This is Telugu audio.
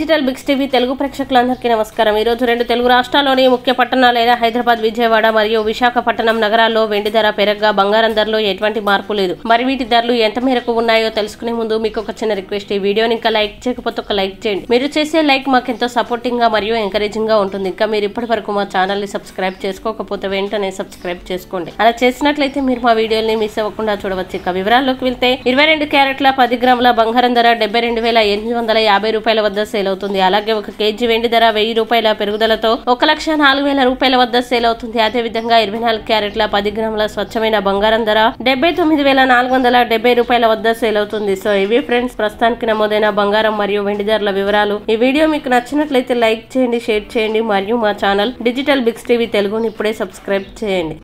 డిజిటల్ బిగ్స్ టీవీ తెలుగు ప్రేక్షకులందరికీ నమస్కారం। ఈ రోజు రెండు తెలుగు రాష్ట్రాల్లోని ముఖ్య పట్టణాలైన హైదరాబాద్, విజయవాడ మరియు విశాఖపట్నం నగరాల్లో వెండి ధర పెరగ్గా బంగారం ధరలో ఎటువంటి మార్పు లేదు। మరి వీటి ధరలు ఎంత మేరకు ఉన్నాయో తెలుసుకునే ముందు మీకు ఒక చిన్న రిక్వెస్ట్, ఈ వీడియోని ఇంకా లైక్ చేయకపోతే ఒక లైక్ చేయండి। మీరు చేసే లైక్ మాకు ఎంతో సపోర్టింగ్ గా మరియు ఎంకరేజింగ్ గా ఉంటుంది। ఇంకా మీరు ఇప్పటివరకు మా ఛానల్ ని సబ్స్క్రైబ్ చేసుకోకపోతే వెంటనే సబ్స్క్రైబ్ చేసుకోండి। అలా చేసినట్లయితే మీరు మా వీడియోని మిస్ అవ్వకుండా చూడవచ్చు। ఇక వివరాల్లోకి వెళ్తే 22 క్యారెట్ల 10 గ్రాముల బంగారం ధర 72,850 రూపాయల వద్ద సేల్ అవుతుంది। అలాగే ఒక కేజీ వెండి ధర 1000 రూపాయల పెరుగుదలతో 1,04,000 రూపాయల వద్ద సేల్ అవుతుంది। అదే విధంగా 24 క్యారెట్ల 10 గ్రాముల స్వచ్ఛమైన బంగారం ధర 79,470 రూపాయల వద్ద సేల్ అవుతుంది। సో ఇవి ఫ్రెండ్స్ ప్రస్తుతానికి నమోదైన బంగారం మరియు వెండి ధరల వివరాలు। ఈ వీడియో మీకు నచ్చినట్లయితే లైక్ చేయండి, షేర్ చేయండి మరియు మా ఛానల్ డిజిటల్ బిగ్స్ టీవీ తెలుగుని ఇప్పుడే సబ్స్క్రైబ్ చేయండి।